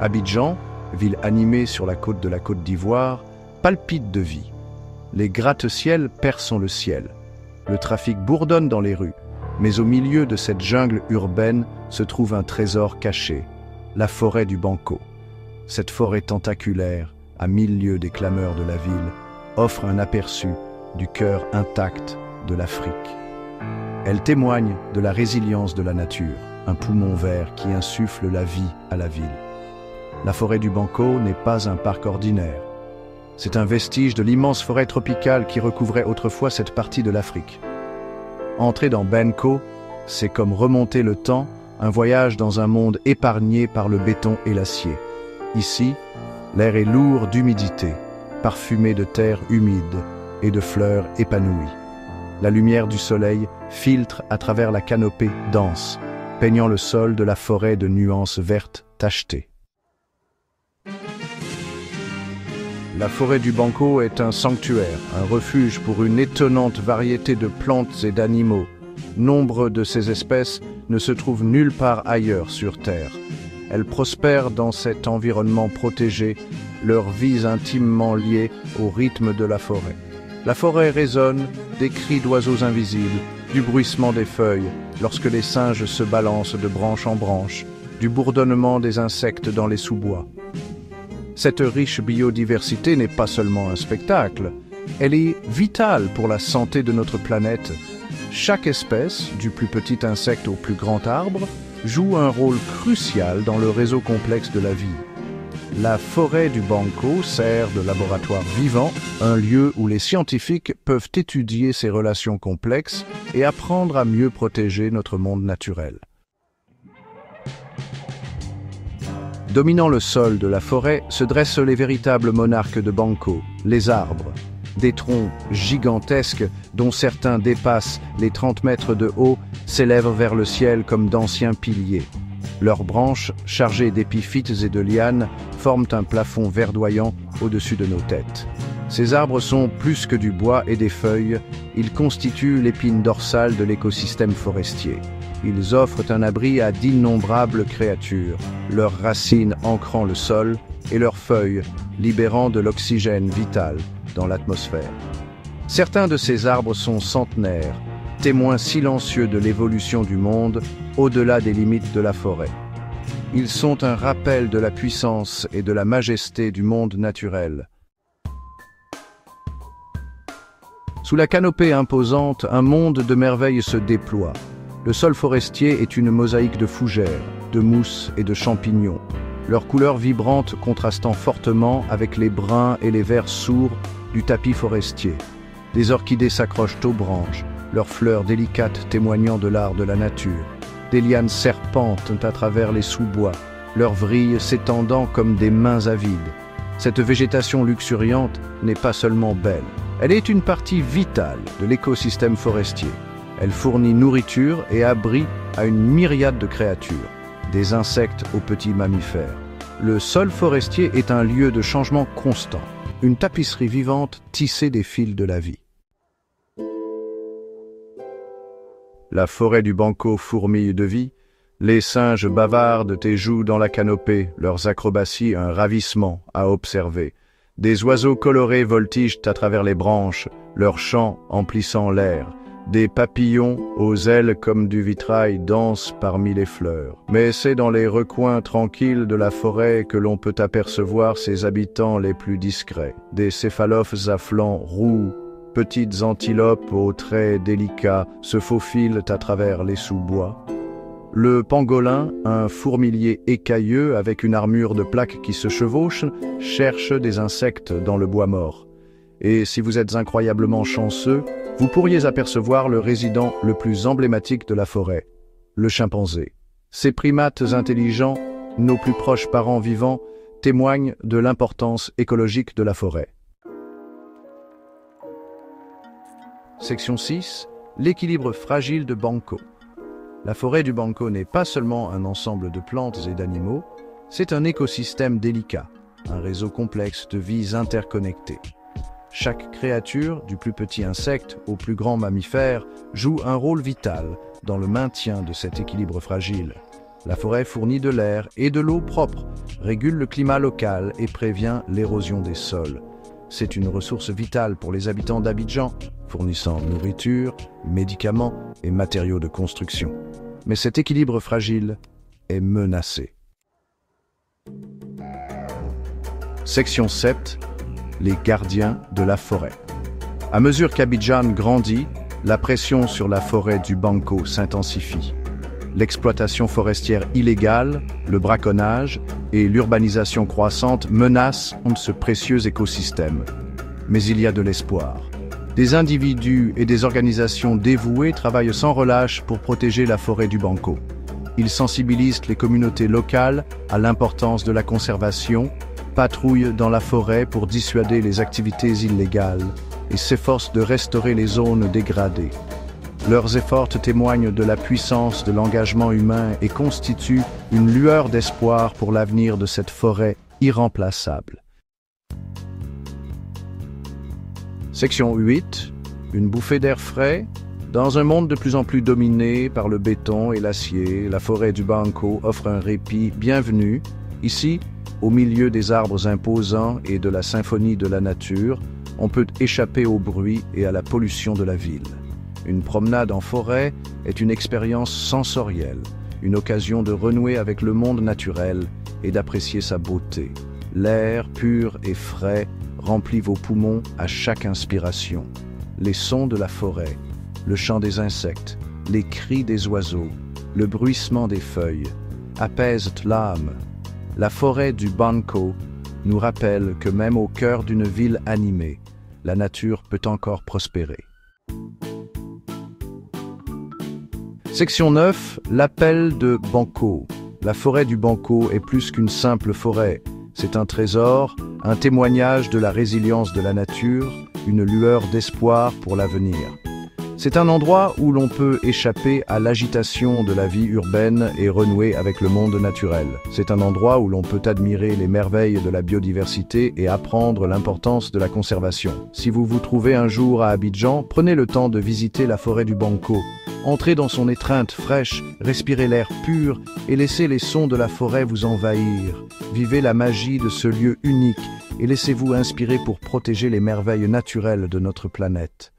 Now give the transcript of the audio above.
Abidjan, ville animée sur la côte de la Côte d'Ivoire, palpite de vie. Les gratte-ciels percent le ciel. Le trafic bourdonne dans les rues, mais au milieu de cette jungle urbaine se trouve un trésor caché, la forêt du Banco. Cette forêt tentaculaire, à 1000 lieues des clameurs de la ville, offre un aperçu du cœur intact de l'Afrique. Elle témoigne de la résilience de la nature, un poumon vert qui insuffle la vie à la ville. La forêt du Banco n'est pas un parc ordinaire. C'est un vestige de l'immense forêt tropicale qui recouvrait autrefois cette partie de l'Afrique. Entrer dans Banco, c'est comme remonter le temps, un voyage dans un monde épargné par le béton et l'acier. Ici, l'air est lourd d'humidité, parfumé de terre humide et de fleurs épanouies. La lumière du soleil filtre à travers la canopée dense, peignant le sol de la forêt de nuances vertes tachetées. La forêt du Banco est un sanctuaire, un refuge pour une étonnante variété de plantes et d'animaux. Nombre de ces espèces ne se trouvent nulle part ailleurs sur Terre. Elles prospèrent dans cet environnement protégé, leurs vies intimement liées au rythme de la forêt. La forêt résonne des cris d'oiseaux invisibles, du bruissement des feuilles lorsque les singes se balancent de branche en branche, du bourdonnement des insectes dans les sous-bois. Cette riche biodiversité n'est pas seulement un spectacle, elle est vitale pour la santé de notre planète. Chaque espèce, du plus petit insecte au plus grand arbre, joue un rôle crucial dans le réseau complexe de la vie. La forêt du Banco sert de laboratoire vivant, un lieu où les scientifiques peuvent étudier ces relations complexes et apprendre à mieux protéger notre monde naturel. Dominant le sol de la forêt se dressent les véritables monarques de Banco, les arbres. Des troncs gigantesques, dont certains dépassent les 30 mètres de haut, s'élèvent vers le ciel comme d'anciens piliers. Leurs branches, chargées d'épiphytes et de lianes, forment un plafond verdoyant au-dessus de nos têtes. Ces arbres sont plus que du bois et des feuilles, ils constituent l'épine dorsale de l'écosystème forestier. Ils offrent un abri à d'innombrables créatures, leurs racines ancrant le sol et leurs feuilles libérant de l'oxygène vital dans l'atmosphère. Certains de ces arbres sont centenaires, témoins silencieux de l'évolution du monde au-delà des limites de la forêt. Ils sont un rappel de la puissance et de la majesté du monde naturel. Sous la canopée imposante, un monde de merveilles se déploie. Le sol forestier est une mosaïque de fougères, de mousses et de champignons, leurs couleurs vibrantes contrastant fortement avec les bruns et les verts sourds du tapis forestier. Des orchidées s'accrochent aux branches, leurs fleurs délicates témoignant de l'art de la nature. Des lianes serpentent à travers les sous-bois, leurs vrilles s'étendant comme des mains avides. Cette végétation luxuriante n'est pas seulement belle, elle est une partie vitale de l'écosystème forestier. Elle fournit nourriture et abri à une myriade de créatures, des insectes aux petits mammifères. Le sol forestier est un lieu de changement constant, une tapisserie vivante tissée des fils de la vie. La forêt du Banco fourmille de vie, les singes bavardent et jouent dans la canopée, leurs acrobaties un ravissement à observer. Des oiseaux colorés voltigent à travers les branches, leurs chants emplissant l'air. Des papillons aux ailes comme du vitrail dansent parmi les fleurs. Mais c'est dans les recoins tranquilles de la forêt que l'on peut apercevoir ses habitants les plus discrets. Des céphalophes à flancs roux, petites antilopes aux traits délicats se faufilent à travers les sous-bois. Le pangolin, un fourmilier écailleux avec une armure de plaques qui se chevauche, cherche des insectes dans le bois mort. Et si vous êtes incroyablement chanceux, vous pourriez apercevoir le résident le plus emblématique de la forêt, le chimpanzé. Ces primates intelligents, nos plus proches parents vivants, témoignent de l'importance écologique de la forêt. Section 6. L'équilibre fragile de Banco. La forêt du Banco n'est pas seulement un ensemble de plantes et d'animaux, c'est un écosystème délicat, un réseau complexe de vies interconnectées. Chaque créature, du plus petit insecte au plus grand mammifère, joue un rôle vital dans le maintien de cet équilibre fragile. La forêt fournit de l'air et de l'eau propre, régule le climat local et prévient l'érosion des sols. C'est une ressource vitale pour les habitants d'Abidjan, fournissant nourriture, médicaments et matériaux de construction. Mais cet équilibre fragile est menacé. Section 7. Les gardiens de la forêt. À mesure qu'Abidjan grandit, la pression sur la forêt du Banco s'intensifie. L'exploitation forestière illégale, le braconnage et l'urbanisation croissante menacent ce précieux écosystème. Mais il y a de l'espoir. Des individus et des organisations dévouées travaillent sans relâche pour protéger la forêt du Banco. Ils sensibilisent les communautés locales à l'importance de la conservation, patrouillent dans la forêt pour dissuader les activités illégales et s'efforcent de restaurer les zones dégradées. Leurs efforts témoignent de la puissance de l'engagement humain et constituent une lueur d'espoir pour l'avenir de cette forêt irremplaçable. Section 8. Une bouffée d'air frais. Dans un monde de plus en plus dominé par le béton et l'acier, la forêt du Banco offre un répit bienvenu. Ici, au milieu des arbres imposants et de la symphonie de la nature, on peut échapper au bruit et à la pollution de la ville. Une promenade en forêt est une expérience sensorielle, une occasion de renouer avec le monde naturel et d'apprécier sa beauté. L'air pur et frais remplit vos poumons à chaque inspiration. Les sons de la forêt, le chant des insectes, les cris des oiseaux, le bruissement des feuilles apaisent l'âme. La forêt du Banco nous rappelle que même au cœur d'une ville animée, la nature peut encore prospérer. Section 9. L'appel de Banco. La forêt du Banco est plus qu'une simple forêt. C'est un trésor, un témoignage de la résilience de la nature, une lueur d'espoir pour l'avenir. C'est un endroit où l'on peut échapper à l'agitation de la vie urbaine et renouer avec le monde naturel. C'est un endroit où l'on peut admirer les merveilles de la biodiversité et apprendre l'importance de la conservation. Si vous vous trouvez un jour à Abidjan, prenez le temps de visiter la forêt du Banco. Entrez dans son étreinte fraîche, respirez l'air pur et laissez les sons de la forêt vous envahir. Vivez la magie de ce lieu unique et laissez-vous inspirer pour protéger les merveilles naturelles de notre planète.